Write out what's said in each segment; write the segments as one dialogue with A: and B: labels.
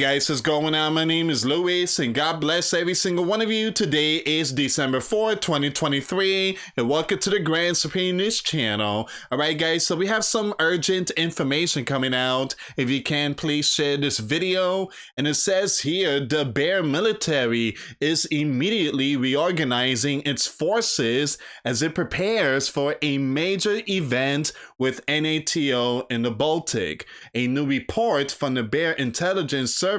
A: Guys, what's going on? My name is Luis, and God bless every single one of you. Today is December 4th, 2023, and welcome to the Grand Supreme News channel. Alright guys, so we have some urgent information coming out. If you can, please share this video. And it says here, the Bear military is immediately reorganizing its forces as it prepares for a major event with NATO in the Baltic. A new report from the Bear Intelligence Service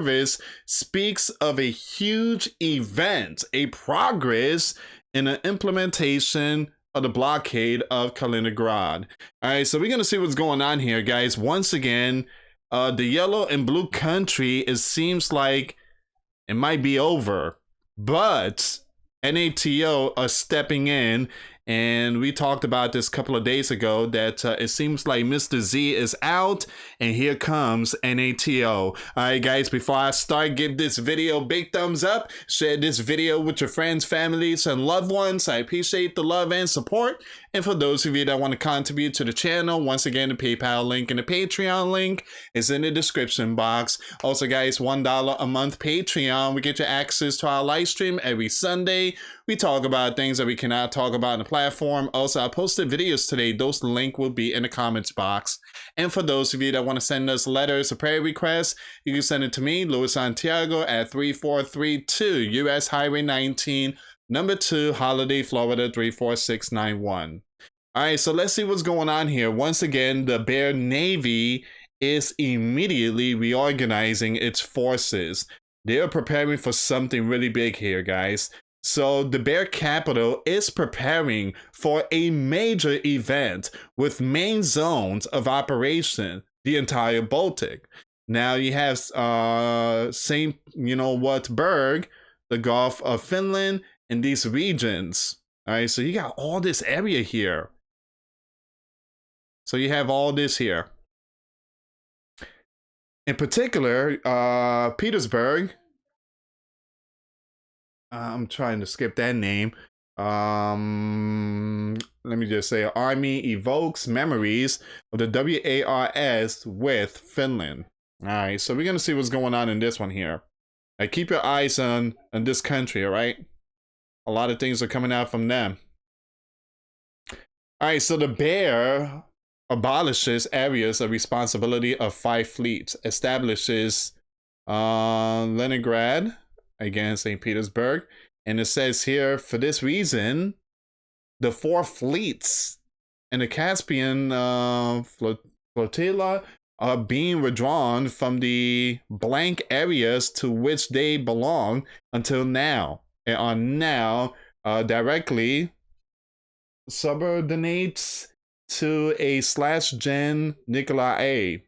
A: speaks of a huge event, a progress in the implementation of the blockade of Kaliningrad. All right, so we're going to see what's going on here, guys. Once again, the yellow and blue country, it seems like it might be over, but NATO are stepping in. And we talked about this a couple of days ago that it seems like Mr. Z is out, and here comes NATO. All right, guys, before I start, give this video a big thumbs up. Share this video with your friends, families, and loved ones. I appreciate the love and support. And for those of you that want to contribute to the channel, once again, the PayPal link and the Patreon link is in the description box. Also, guys, $1 a month Patreon. We get you access to our live stream every Sunday. We talk about things that we cannot talk about in the platform. Also, I posted videos today. Those link will be in the comments box. And for those of you that want to send us letters or prayer requests, you can send it to me, Luis Santiago, at 3432 US Highway 19, number 2, Holiday, Florida 34691. All right, so let's see what's going on here. Once again, the Bear Navy is immediately reorganizing its forces. They are preparing for something really big here, guys. So the Bear capital is preparing for a major event with main zones of operation, the entire Baltic. Now you have St. Berg, the Gulf of Finland, and these regions. All right, so you got all this area here. So you have all this here. In particular, Petersburg. I'm trying to skip that name. Let me just say, Army evokes memories of the WARS with Finland. All right, so we're gonna see what's going on in this one here. Keep your eyes on this country, all right? A lot of things are coming out from them. All right, so the Bear abolishes areas of responsibility of 5 fleets, establishes Leningrad, again, St. Petersburg. And it says here, for this reason, the 4 fleets in the Caspian flotilla are being withdrawn from the blank areas to which they belong until now, and are now directly subordinates to a /Gen Nikolai A.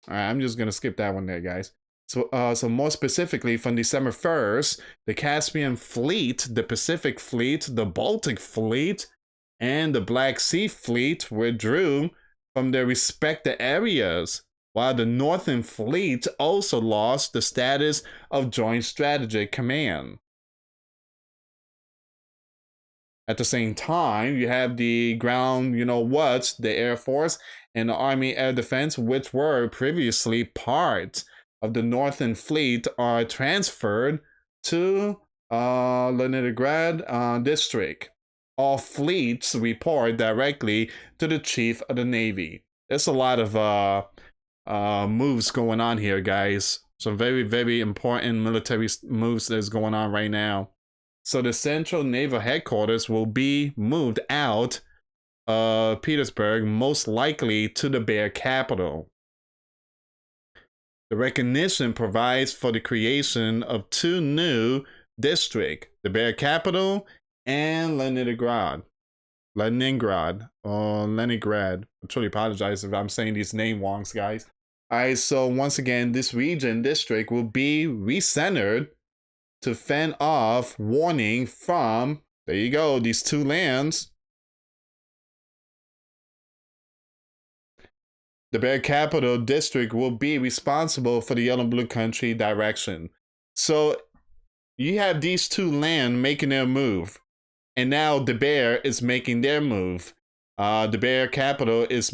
A: All right, I'm just going to skip that one there, guys. So more specifically, from December 1st, the Caspian Fleet, the Pacific Fleet, the Baltic Fleet, and the Black Sea Fleet withdrew from their respective areas, while the Northern Fleet also lost the status of Joint Strategic Command. At the same time, you have the ground, the Air Force and the Army Air Defense, which were previously part of the Northern Fleet, are transferred to Leningrad district. All fleets report directly to the Chief of the Navy. There's a lot of moves going on here, guys. Some very, very important military moves that's going on right now. So the Central Naval Headquarters will be moved out of Petersburg, most likely to the Bear capital. The recognition provides for the creation of 2 new districts, the Bear capital and Leningrad. I truly apologize if I'm saying these name wrongs, guys. All right, so once again, this region district will be recentered to fend off warning from, there you go, these 2 lands. The Bear Capital District will be responsible for the Yellow and Blue Country direction. So you have these 2 lands making their move. And now the Bear is making their move. The Bear capital is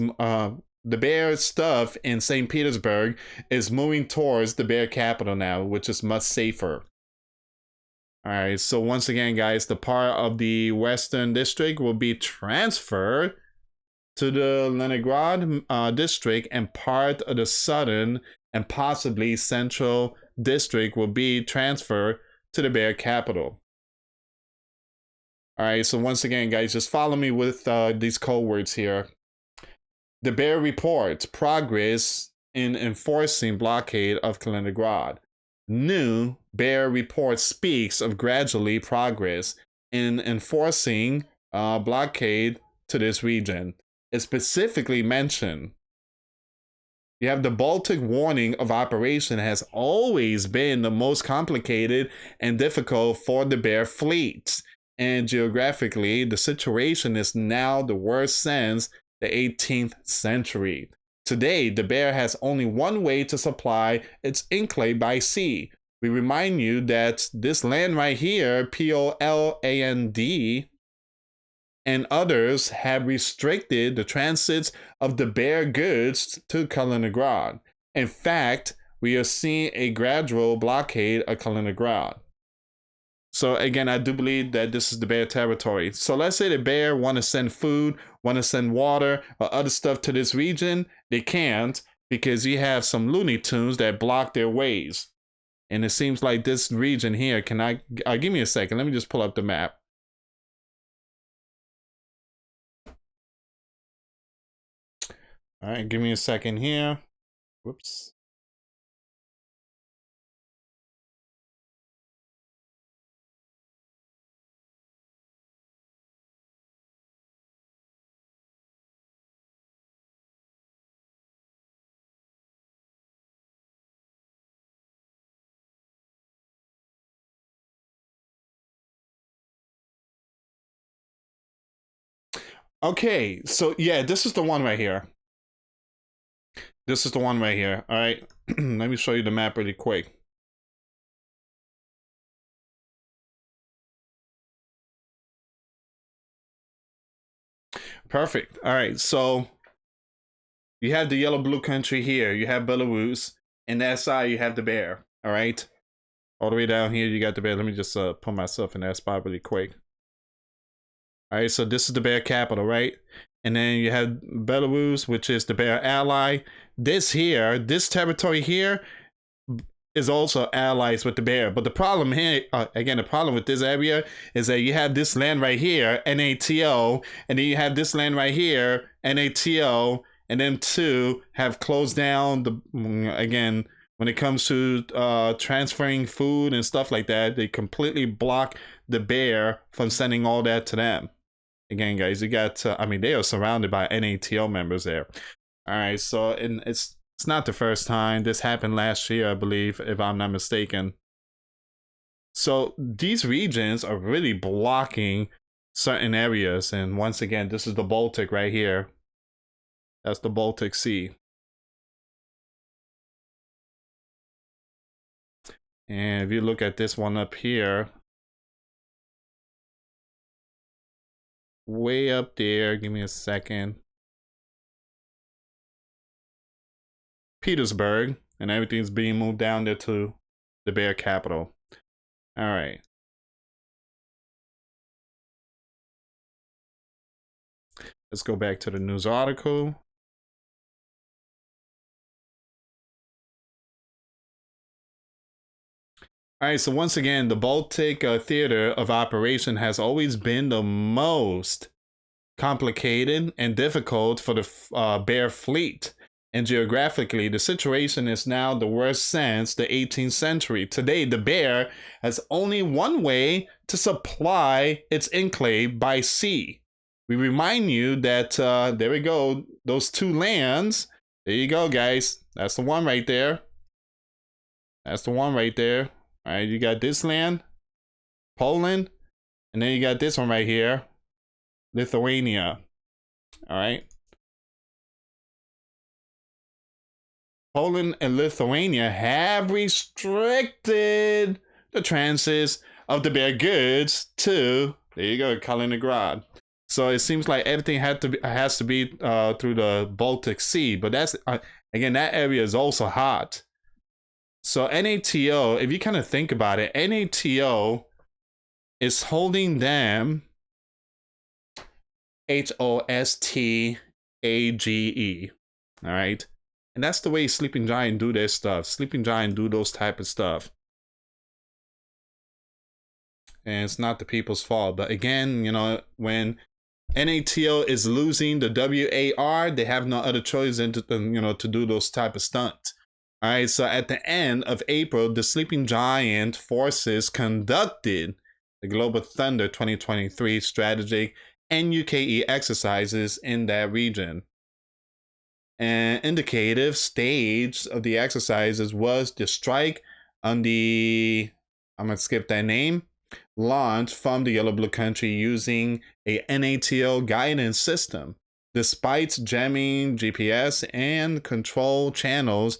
A: the bear stuff in St. Petersburg is moving towards the bear capital now, which is much safer. All right, so once again, guys, the part of the Western District will be transferred to the Leningrad District, and part of the Southern and possibly Central District will be transferred to the bear capital. All right, so once again, guys, just follow me with these code words here. The bear reports progress in enforcing blockade of Kaliningrad. New bear report speaks of gradually progress in enforcing blockade to this region. It specifically mentioned you have the Baltic warning of operation has always been the most complicated and difficult for the bear fleets. And geographically, the situation is now the worst since the 18th century. Today, the bear has only one way to supply its enclave by sea. We remind you that this land right here, Poland, and others have restricted the transits of the bear goods to Kaliningrad. In fact, we are seeing a gradual blockade of Kaliningrad. So again, I do believe that this is the bear territory. So let's say the bear want to send food, want to send water or other stuff to this region. They can't because you have some Looney Tunes that block their ways. And it seems like this region here cannot... give me a second. Let me just pull up the map. All right, give me a second here. Whoops. Okay, so yeah, this is the one right here. This is the one right here. All right, let me show you the map really quick. Perfect. All right, so you have the yellow-blue country here. You have Belarus, and that side you have the bear. All right, all the way down here you got the bear. Let me just put myself in that spot really quick. All right, so this is the bear capital, right? And then you have Belarus, which is the bear ally. This here, this territory here is also allies with the bear. But the problem here, again, the problem with this area is that you have this land right here, NATO, and then you have this land right here, NATO, and them two have closed down the, again, when it comes to transferring food and stuff like that, they completely block the bear from sending all that to them. Again, guys, you got, I mean, they are surrounded by NATO members there. All right, so and it's not the first time. This happened last year, I believe, if I'm not mistaken. So these regions are really blocking certain areas. And once again, this is the Baltic right here. That's the Baltic Sea. And if you look at this one up here, way up there, give me a second. Petersburg, and everything's being moved down there to the bear capital. All right. Let's go back to the news article. All right, so once again, the Baltic theater of operation has always been the most complicated and difficult for the bear fleet. And geographically, the situation is now the worst since the 18th century. Today, the bear has only one way to supply its enclave by sea. We remind you that, there we go, those two lands. There you go, guys. That's the one right there. That's the one right there. All right, you got this land, Poland, and then you got this one right here, Lithuania. All right. Poland and Lithuania have restricted the transits of the bear goods to, there you go, Kaliningrad. So it seems like everything has to be through the Baltic Sea, but that's again, that area is also hot. So NATO, if you kind of think about it, NATO is holding them HOSTAGE. All right. And that's the way Sleeping Giant do their stuff. Sleeping Giant do those type of stuff. And it's not the people's fault. But again, you know, when NATO is losing the WAR, they have no other choice than to, you know, to do those type of stunts. All right, so at the end of April, the Sleeping Giant forces conducted the Global Thunder 2023 strategic NUKE exercises in that region. An indicative stage of the exercises was the strike on the, I'm going to skip that name, launch from the Yellow Blue Country using a NATO guidance system. Despite jamming GPS and control channels,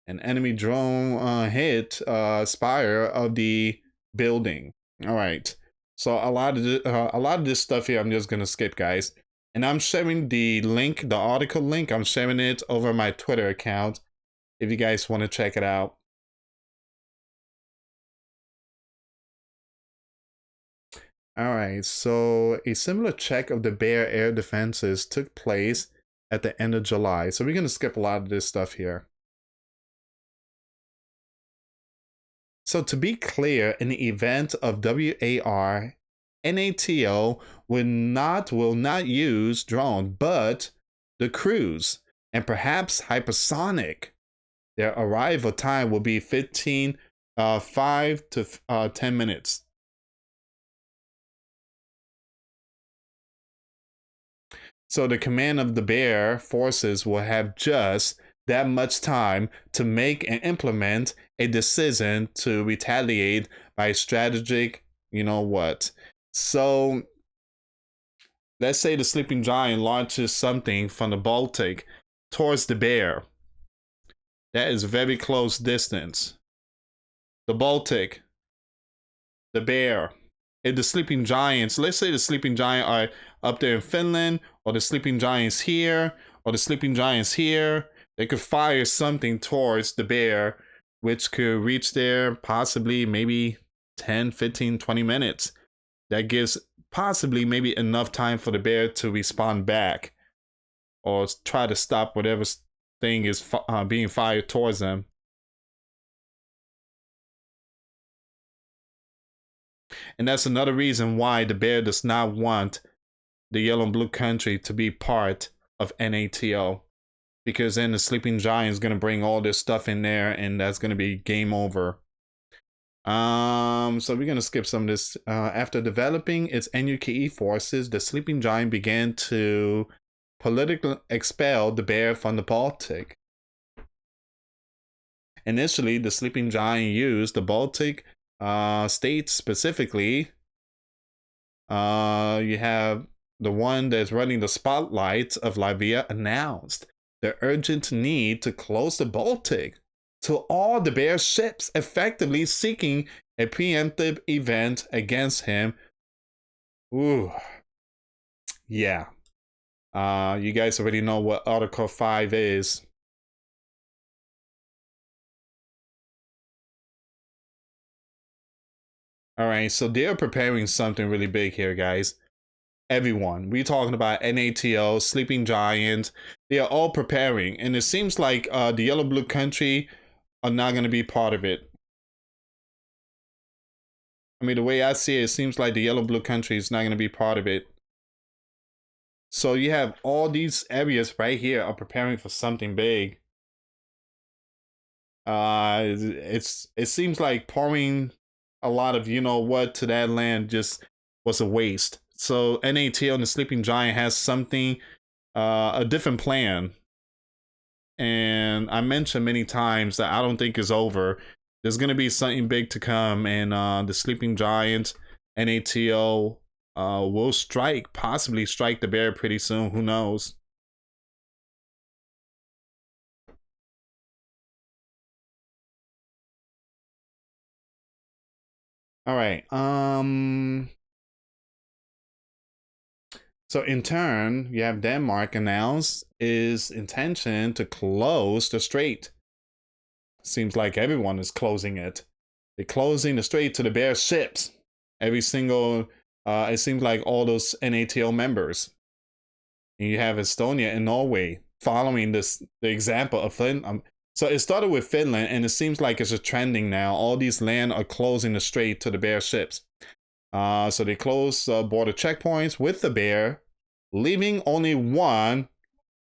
A: an enemy drone hit spire of the building. All right, so a lot of this stuff here I'm just gonna skip, guys. And I'm sharing the link, the article link. I'm sharing it over my Twitter account if you guys want to check it out. All right, so a similar check of the Bear air defenses took place at the end of July. So we're gonna skip a lot of this stuff here. So to be clear, in the event of WAR, NATO will not use drone, but the cruise and perhaps hypersonic. Their arrival time will be 5 to 10 minutes. So the command of the Bear forces will have just that much time to make and implement a decision to retaliate by strategic, you know what. So let's say the Sleeping Giant launches something from the Baltic towards the Bear. That is very close distance. The Baltic, the Bear, if the Sleeping Giants, let's say the Sleeping Giant are up there in Finland, or the Sleeping Giants here, or the Sleeping Giants here, they could fire something towards the Bear, which could reach there possibly maybe 10, 15, 20 minutes. That gives possibly maybe enough time for the Bear to respond back or try to stop whatever thing is being fired towards them. And that's another reason why the Bear does not want the Yellow and Blue Country to be part of NATO. Because then the Sleeping Giant is going to bring all this stuff in there, and that's going to be game over. So we're going to skip some of this. After developing its NUKE forces, the Sleeping Giant began to politically expel the Bear from the Baltic. Initially, the Sleeping Giant used the Baltic states specifically. You have the one that's running the spotlight of Latvia announced the urgent need to close the Baltic to all the Bear ships, effectively seeking a preemptive event against him. Ooh. Yeah. You guys already know what Article 5 is. All right, so they're preparing something really big here, guys. Everyone, we're talking about NATO, Sleeping Giant. They are all preparing, and it seems like the Yellow Blue Country are not going to be part of it. I mean, the way I see it, it seems like the Yellow Blue Country is not going to be part of it. So you have all these areas right here are preparing for something big. It seems like pouring a lot of you know what to that land just was a waste. So NATO and the Sleeping Giant has something, a different plan. And I mentioned many times that I don't think it's over. There's gonna be something big to come, and the Sleeping Giant, NATO, will possibly strike the Bear pretty soon. Who knows? All right. So in turn, you have Denmark announce its intention to close the strait. Seems like everyone is closing it. They're closing the strait to the Bear ships. Every single, it seems like all those NATO members. And you have Estonia and Norway following the example of Finland. So it started with Finland, and it seems like it's a trending now. All these land are closing the strait to the Bear ships. So they close border checkpoints with the Bear, leaving only one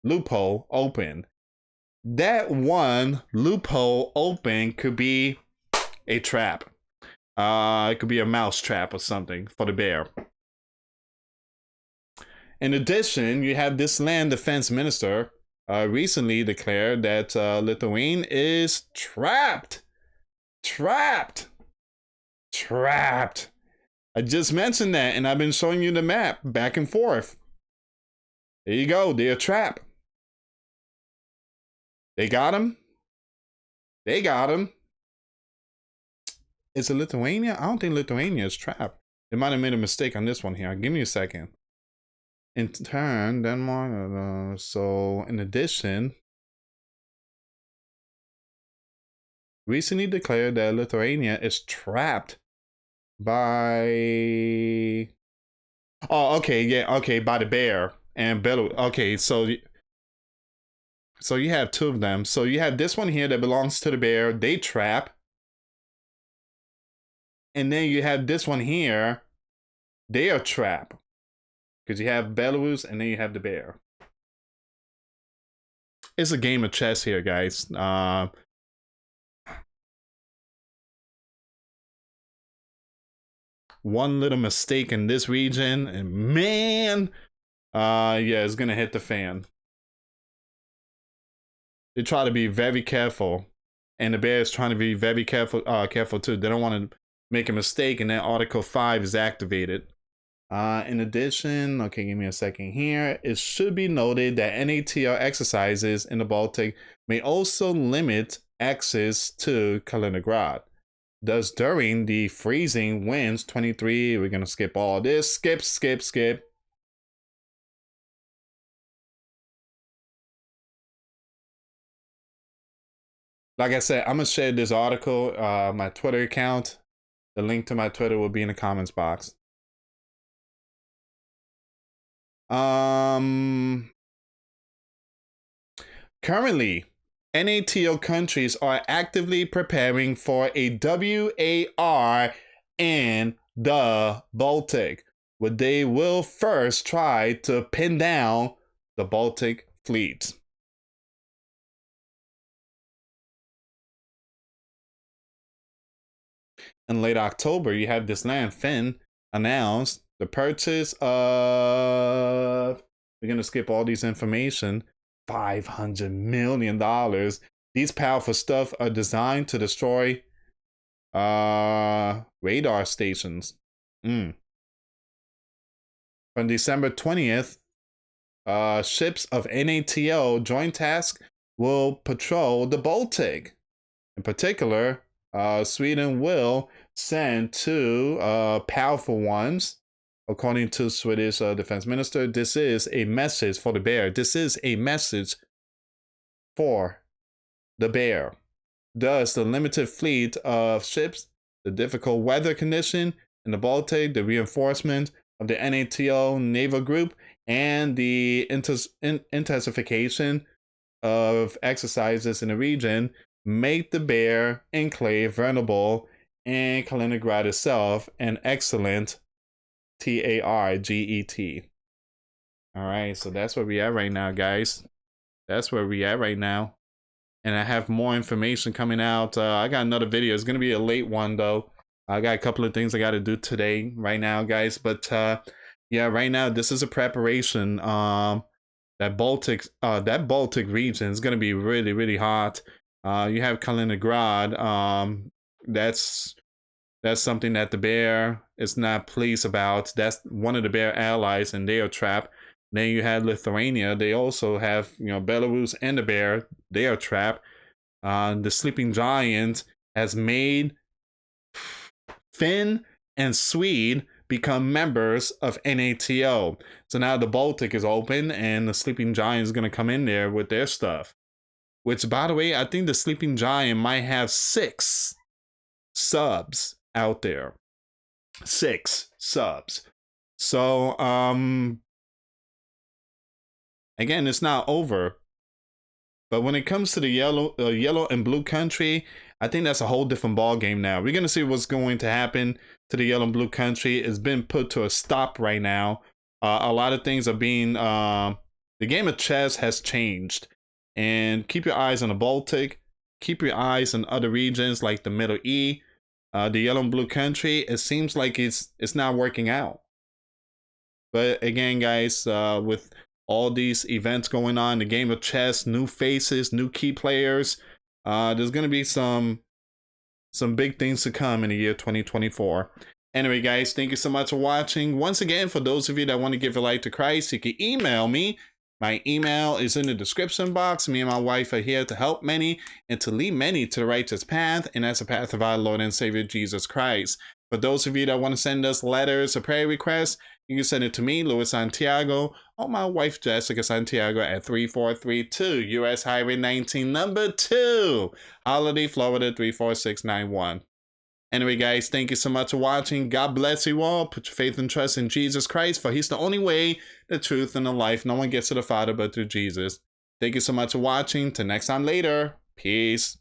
A: loophole open. That one loophole open could be a trap. It could be a mouse trap or something for the Bear. In addition, you have this land defense minister recently declared that Lithuania is trapped. Trapped. I just mentioned that, and I've been showing you the map back and forth. There you go. They're trapped. They got him. They got him. Is it Lithuania? I don't think Lithuania is trapped. They might have made a mistake on this one here. Give me a second. In turn, Denmark. So, in addition, recently declared that Lithuania is trapped by. Oh, okay, yeah, okay, by the Bear and Belarus. Okay, so you have two of them. So you have this one here that belongs to the Bear. They trap. And then you have this one here. They are trapped. Because you have Belarus and then you have the Bear. It's a game of chess here, guys. One little mistake in this region, and man, yeah, it's gonna hit the fan. They try to be very careful, and the Bear is trying to be very careful too. They don't want to make a mistake, and then Article 5 is activated. In addition, okay, give me a second here. It should be noted that NATO exercises in the Baltic may also limit access to Kaliningrad. Thus, during the freezing winds 23, we're gonna skip all this. Skip. Like I said, I'm gonna share this article, my Twitter account. The link to my Twitter will be in the comments box. Currently, NATO countries are actively preparing for a WAR in the Baltic, where they will first try to pin down the Baltic fleet. In late October, you have this land, Finn, announced the purchase of, we're going to skip all these information, $500 million. These powerful stuff are designed to destroy radar stations. From December 20th, ships of NATO Joint Task will patrol the Baltic. In particular, Sweden will send two powerful ones. According to Swedish defense minister, this is a message for the Bear. This is a message for the Bear. Thus, the limited fleet of ships, the difficult weather condition in the Baltic, the reinforcement of the NATO naval group, and the intensification of exercises in the region make the Bear enclave vulnerable, and Kaliningrad itself an excellent target. All right, so that's where we are right now, guys. That's where we are right now. And I have more information coming out. I got another video. It's going to be a late one, though. I got a couple of things I got to do today, right now, guys. But yeah, right now, this is a preparation. That Baltic region is going to be really, really hot. You have Kaliningrad. That's something that the Bear is not pleased about. That's one of the Bear allies, and they are trapped. Then you have Lithuania. They also have, Belarus and the Bear. They are trapped. The Sleeping Giant has made Finn and Swede become members of NATO. So now the Baltic is open and the Sleeping Giant is going to come in there with their stuff. Which, by the way, I think the Sleeping Giant might have 6 subs out there. 6 subs. So, again, it's not over. But when it comes to the yellow and blue country, I think that's a whole different ball game now. We're going to see what's going to happen to the yellow and blue country. It's been put to a stop right now. A lot of things are being... the game of chess has changed. And keep your eyes on the Baltic. Keep your eyes on other regions like the Middle East. The yellow and blue country, it seems like it's not working out. But again, guys, with all these events going on, the game of chess, new faces, new key players, there's going to be some big things to come in the year 2024. Anyway, guys, thank you so much for watching. Once again, for those of you that want to give your life to Christ, you can email me. My email is in the description box. Me and my wife are here to help many and to lead many to the righteous path, and that's the path of our Lord and Savior Jesus Christ. For those of you that want to send us letters or prayer requests, you can send it to me, Luis Santiago, or my wife, Jessica Santiago, at 3432 US Highway 19, number 2, Holiday, Florida 34691. Anyway, guys, thank you so much for watching. God bless you all. Put your faith and trust in Jesus Christ, for he's the only way, the truth, and the life. No one gets to the Father but through Jesus. Thank you so much for watching. Till next time later. Peace.